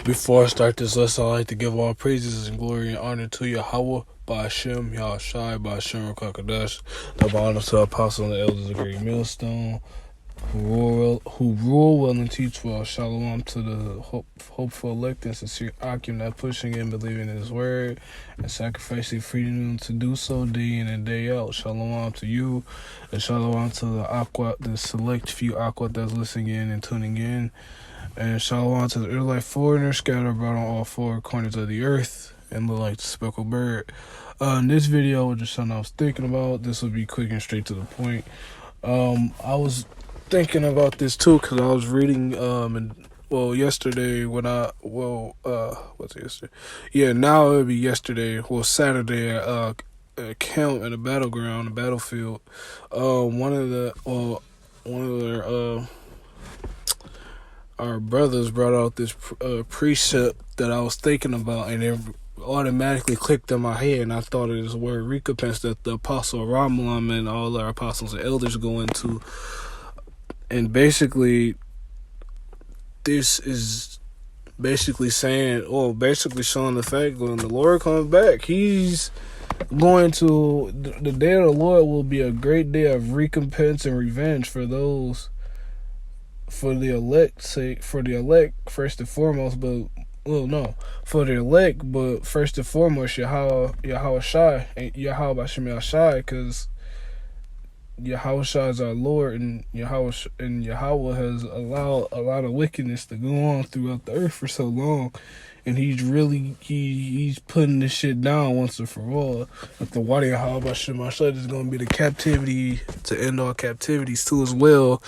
Before I start this lesson, I'd like to give all praises and glory and honor to Yahweh, Ba'Shem, Yahushai, Ba'Shem, Rakakadash, double honor to the apostles and the elders of the great millstone, who rule well and teach well. Shalom to the hopeful elect and sincere Akim that pushing and believing in his word and sacrificing freedom to do so day in and day out. Shalom to you, and shalom to the select few Aqua that's listening in and tuning in. And shalom to the Israelite foreigners scattered abroad on all four corners of the earth and look like the speckled bird. In this video was just something I was thinking about. This will be quick and straight to the point. I was thinking about this too because I was reading yesterday when what's it yesterday? Yeah, now it would be yesterday. Well, Saturday at a camp at a battleground, a battlefield. One of their our brothers brought out this precept that I was thinking about, and it automatically clicked in my head, and I thought it was the word recompense that the apostle Ramalam and all our apostles and elders go into. And basically, this is basically showing the fact when the Lord comes back, he's going to, the day of the Lord will be a great day of recompense and revenge for those, for the elect, first and foremost, but first and foremost, Yahweh Shai, Yahweh B'Shem Yahshai, because Yahweh Shai is our Lord, and Yahweh has allowed a lot of wickedness to go on throughout the earth for so long, and he's putting this shit down once and for all. But the Wadi Yahweh B'Shem Yahshai is going to be the captivity to end all captivities too as well,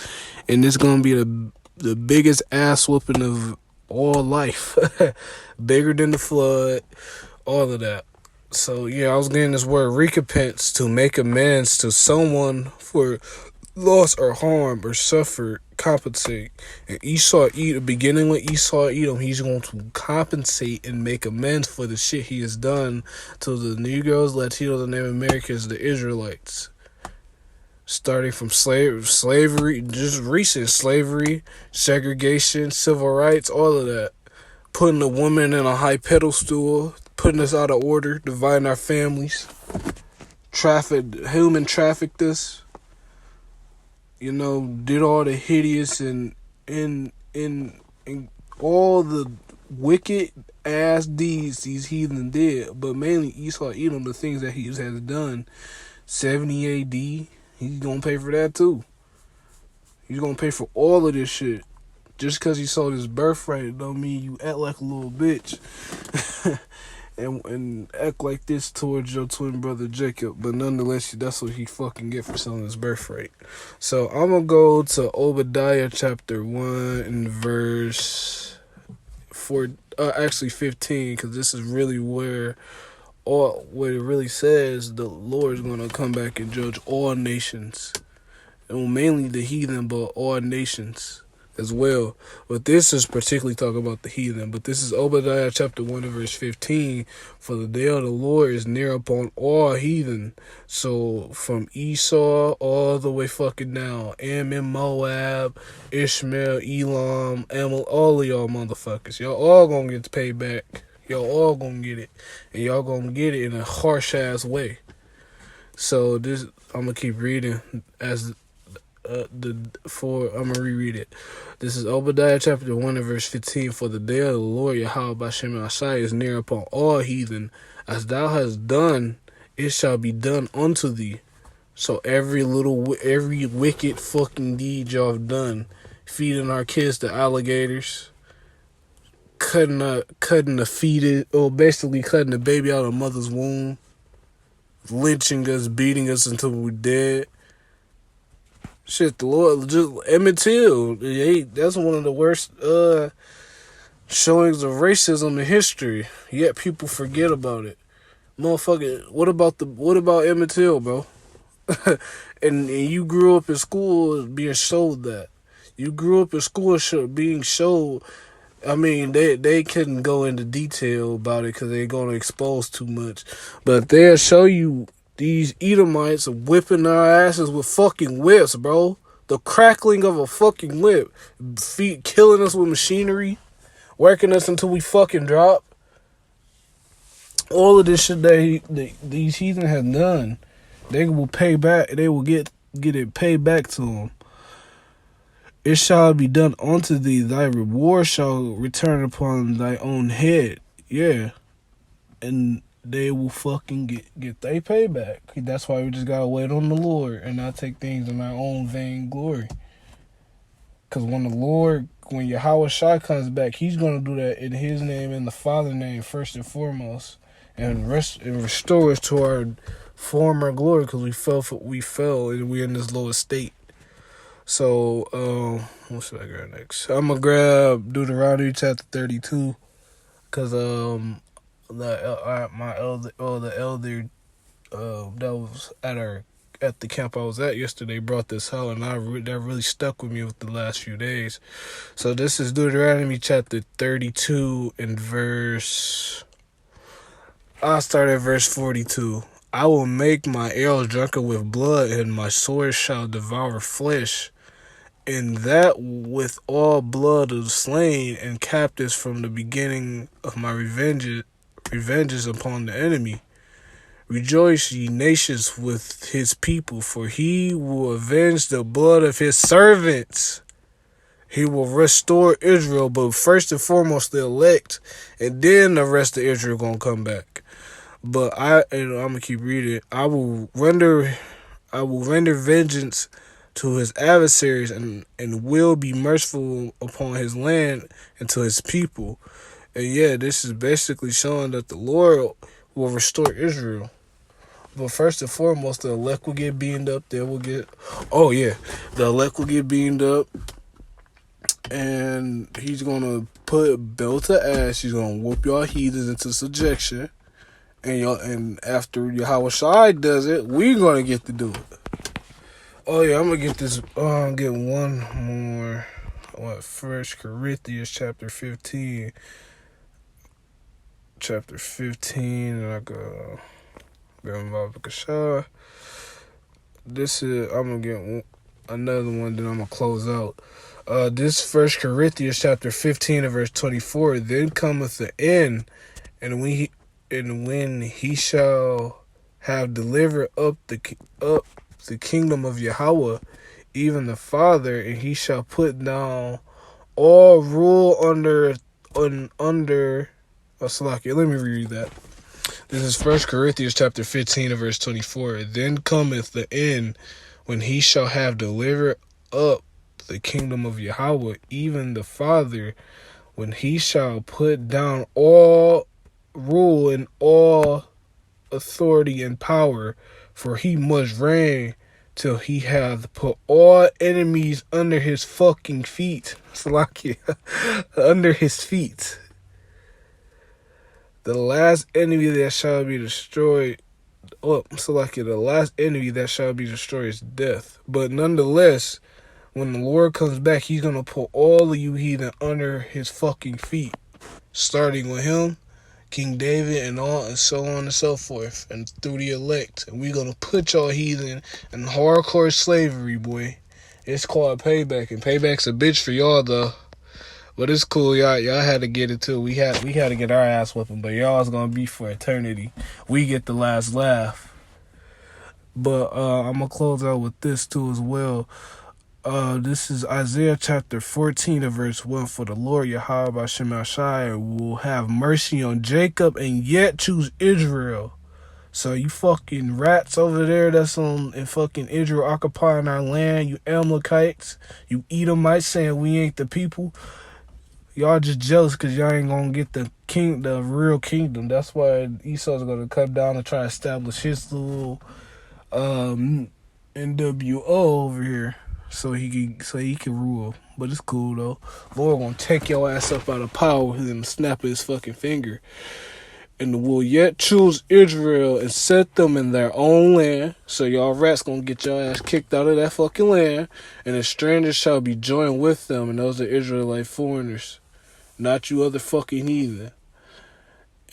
and it's going to be the biggest ass whooping of all life, bigger than the flood, all of that. So yeah, I was getting this word recompense, to make amends to someone for loss or harm or suffer, compensate. And beginning with Esau Edom, he's going to compensate and make amends for the shit he has done to the Negroes, Latinos, and Native Americans, the Israelites. Starting from slavery, just recent slavery, segregation, civil rights, all of that. Putting the woman in a high pedestal, putting us out of order, dividing our families, human trafficked us, did all the hideous and all the wicked ass deeds these heathen did, but mainly Esau Edom, the things that he has done. 70 AD, he's gonna pay for that too. He's gonna pay for all of this shit. Just because he sold his birthright don't mean you act like a little bitch and act like this towards your twin brother Jacob. But nonetheless, that's what he fucking get for selling his birthright. So I'm gonna go to Obadiah chapter 1 and verse 15, because this is really where what it really says. The Lord is gonna come back and judge all nations, and mainly the heathen, but all nations as well. But this is particularly talking about the heathen. But this is Obadiah chapter 1 and verse 15. For the day of the Lord is near upon all heathen. So from Esau all the way fucking down. Ammon, Moab, Ishmael, Elam, Ammon, all of y'all motherfuckers. Y'all all gonna get paid back. Y'all all gonna get it. And y'all gonna get it in a harsh ass way. So this, I'm gonna keep reading as I'm gonna reread it. This is Obadiah chapter 1 and verse 15. For the day of the Lord Yahweh B'Shem Yahshai is near upon all heathen. As thou hast done, it shall be done unto thee. So every wicked fucking deed y'all have done, feeding our kids to alligators, cutting the fetus, or basically cutting the baby out of mother's womb, lynching us, beating us until we're dead. Shit, the Lord, just Emmett Till, that's one of the worst showings of racism in history. Yet people forget about it. Motherfucker, what about Emmett Till, bro? and you grew up in school being showed that. You grew up in school being showed. I mean, they couldn't go into detail about it because they're going to expose too much. But they'll show you these Edomites whipping our asses with fucking whips, bro. The crackling of a fucking whip. Feet killing us with machinery. working us until we fucking drop. All of this shit that these heathen have done, they will pay back. They will get it paid back to them. It shall be done unto thee. Thy reward shall return upon thy own head. Yeah, and they will fucking get their payback. That's why we just gotta wait on the Lord and not take things in our own vain glory. Because when Yahweh Shai comes back, he's gonna do that in his name and the Father's name first and foremost, and restore us to our former glory. Because we fell and we're in this lower state. So what should I grab next? I'm gonna grab Deuteronomy chapter 32. Because the elder that was at the camp I was at yesterday brought this out, and that really stuck with me with the last few days. So this is Deuteronomy chapter 32 and I'll start at verse 42. I will make my ale drunken with blood, and my sword shall devour flesh, and that with all blood of the slain and captives from the beginning of my revenges upon the enemy. Rejoice, ye nations, with his people, for he will avenge the blood of his servants. He will restore Israel, but first and foremost the elect, and then the rest of Israel gonna come back. But I'm gonna keep reading. I will render vengeance to his adversaries, and will be merciful upon his land and to his people. And yeah, this is basically showing that the Lord will restore Israel. But first and foremost, the elect will get beamed up. The elect will get beamed up. And he's going to put belt to ass. He's going to whoop y'all heathens into subjection. And after Yahweh Shai does it, we're going to get to do it. Oh yeah, I'm going to get this. Get one more. First Corinthians chapter 15. Chapter 15. And I go... This is, I'm gonna get another one, then I'm gonna close out. This First Corinthians chapter 15 and verse 24. Then cometh the end, and when he shall have delivered up the kingdom of Yahweh, even the Father, and he shall put down all rule under. Salakia. Let me read that. This is 1 Corinthians chapter 15 and verse 24. Then cometh the end, when he shall have delivered up the kingdom of Yahweh, even the Father, when he shall put down all rule and all authority and power, for he must reign till he hath put all enemies under his fucking feet. Salakia. Under his feet. The last enemy that shall be destroyed, the last enemy that shall be destroyed is death. But nonetheless, when the Lord comes back, he's going to put all of you heathen under his fucking feet. Starting with him, King David, and so on and so forth, and through the elect. And we're going to put y'all heathen in hardcore slavery, boy. It's called payback, and payback's a bitch for y'all, though. But it's cool, y'all had to get it too. We had to get our ass whooping, but y'all's gonna be for eternity. We get the last laugh. But I'm gonna close out with this too as well. This is Isaiah chapter 14 and verse 1. For the Lord Yahweh B'Shem Ashai will have mercy on Jacob and yet choose Israel. So you fucking rats over there that's in fucking Israel occupying our land, you Amalekites, you Edomites saying we ain't the people. Y'all just jealous because y'all ain't gonna get the real kingdom. That's why Esau's gonna come down and try to establish his little NWO over here, so he can rule. But it's cool though. Lord gonna take your ass up out of power with him, snap his fucking finger, and will yet choose Israel and set them in their own land. So y'all rats gonna get your ass kicked out of that fucking land, and the strangers shall be joined with them, and those are Israelite foreigners. Not you other fucking heathen.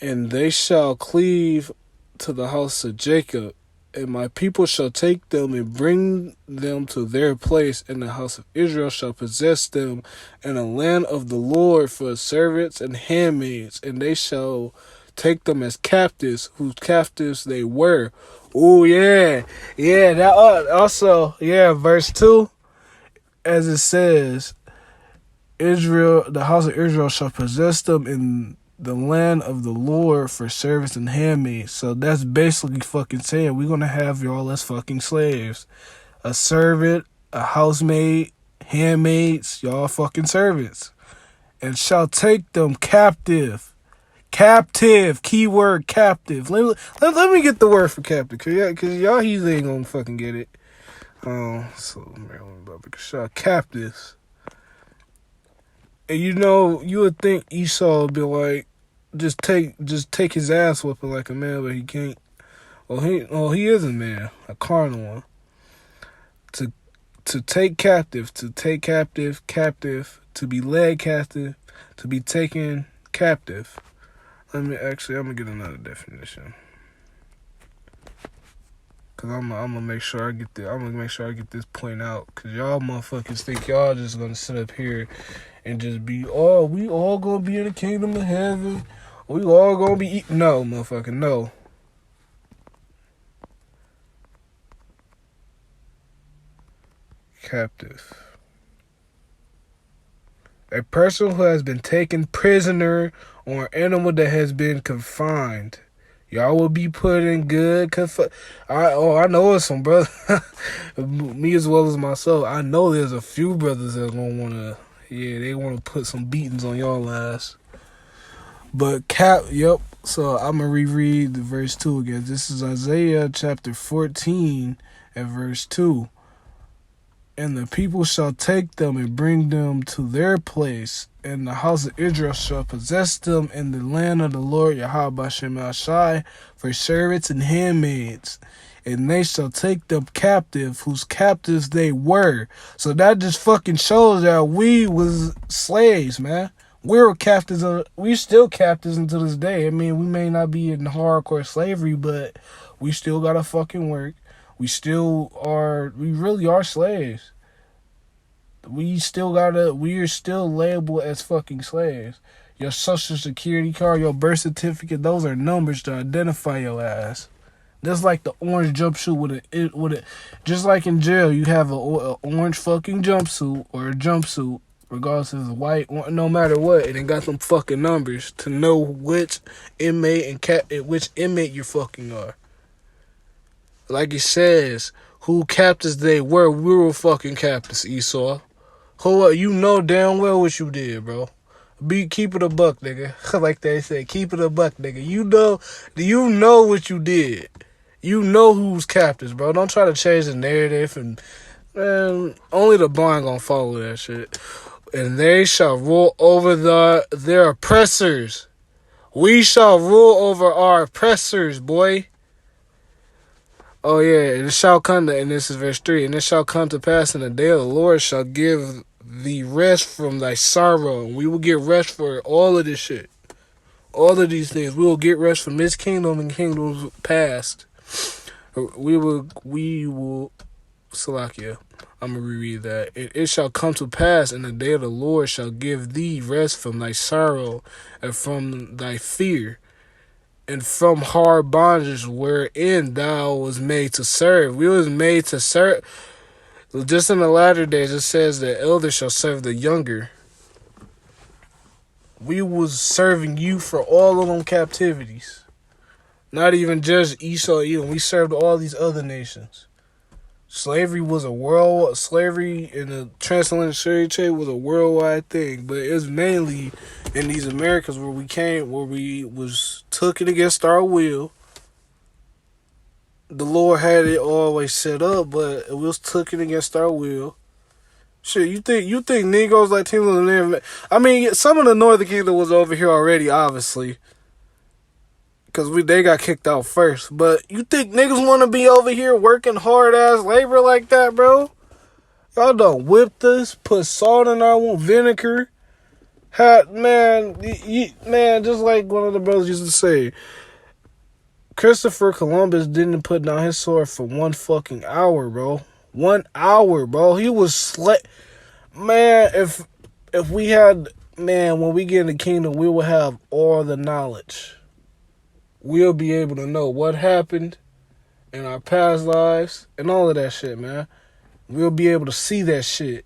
And they shall cleave to the house of Jacob, And my people shall take them and bring them to their place, and the house of Israel shall possess them in the land of the Lord for servants and handmaids, and they shall take them as captives, whose captives they were. Oh yeah, yeah. That also, yeah. Verse 2, as it says, Israel, the house of Israel shall possess them in the land of the Lord for servants and handmaids. So that's basically fucking saying we're gonna have y'all as fucking slaves. A servant, a housemaid, handmaids, y'all fucking servants. And shall take them captive. Captive. Keyword captive. Let me get the word for captive. Cause y'all he's ain't gonna fucking get it. So Maryland shall captives. And you would think Esau would be like, just take his ass whooping like a man, but he can't. He is a man, a carnal one. To take captive, captive, to be led captive, to be taken captive. I'm gonna get another definition. Cause I'm gonna make sure I get this point out. Cause y'all motherfuckers think y'all just gonna sit up here and just be, oh, we all gonna be in the kingdom of heaven. We all gonna be eating. No, motherfucker, no. Captive. A person who has been taken prisoner or an animal that has been confined. Y'all will be put in good I know it's some brother, me as well as myself. I know there's a few brothers that gonna wanna, they wanna put some beatings on y'all ass. But so I'm gonna reread the verse 2 again. This is Isaiah chapter 14 and verse 2. And the people shall take them and bring them to their place, and the house of Israel shall possess them in the land of the Lord Yahweh Shem Shai for servants and handmaids. And they shall take them captive, whose captives they were. So that just fucking shows that we was slaves, man. We were captives. We still captives until this day. I mean, we may not be in hardcore slavery, but we still gotta fucking work. We really are slaves. We are still labeled as fucking slaves. Your social security card, your birth certificate, those are numbers to identify your ass. That's like the orange jumpsuit just like in jail, you have a orange fucking jumpsuit or a jumpsuit, regardless if it's white, no matter what, and it got some fucking numbers to know which inmate which inmate you fucking are. Like it says, who captives they were. We were fucking captives, Esau. You know damn well what you did, bro. Keep it a buck, nigga. Like they say, keep it a buck, nigga. You know what you did. You know who's captives, bro. Don't try to change the narrative, and man, only the blind gonna follow that shit. And they shall rule over their oppressors. We shall rule over our oppressors, boy. Oh yeah, and it shall come to, and this is verse 3, and it shall come to pass in the day of the Lord shall give thee rest from thy sorrow, and we will get rest for all of this shit. All of these things. We will get rest from this kingdom and kingdoms past. We will, Salakia, I'm going to reread that. It shall come to pass in the day of the Lord shall give thee rest from thy sorrow and from thy fear, and from hard bondage wherein thou was made to serve. We was made to serve. Just in the latter days, it says the elder shall serve the younger. We was serving you for all of them captivities. Not even just Esau, even. We served all these other nations. Slavery in the transatlantic slave trade was a worldwide thing, but it was mainly in these Americas where we was taken against our will. The Lord had it always set up, but it was taken against our will. Shit, you think Negroes like Team of the, I mean, some of the Northern Kingdom was over here already, obviously, because they got kicked out first. But you think niggas want to be over here working hard ass labor like that, bro? Y'all done whipped us, put salt in our wound, vinegar. Man, just like one of the brothers used to say, Christopher Columbus didn't put down his sword for 1 fucking hour, bro. 1 hour, bro. He was man. If we had, man, when we get in the kingdom, we will have all the knowledge. We'll be able to know what happened in our past lives and all of that shit, man. We'll be able to see that shit.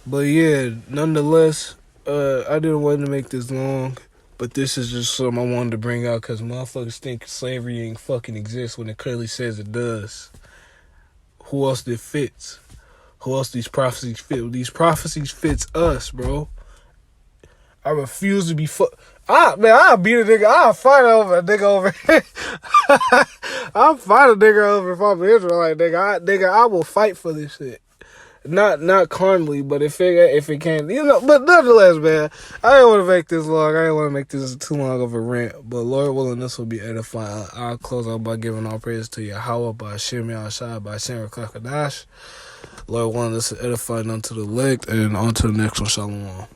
But yeah, nonetheless, I didn't want to make this long, but this is just something I wanted to bring out because motherfuckers think slavery ain't fucking exist when it clearly says it does. Who else it fits? Who else these prophecies fit? These prophecies fits us, bro. I refuse to be I'll beat a nigga. I'll fight over a nigga over here. I'll fight a nigga over if I'm an Israelite, nigga. I will fight for this shit. Not carnally, but if it can, but nonetheless, man, I didn't want to make this long. I didn't want to make this too long of a rant, but Lord willing, this will be edifying. I'll close out by giving all praise to Yahweh, by Shem Yahshai, by Shem Kakadash. Lord willing, this is edifying unto the elect, and on to the next one. Shalom.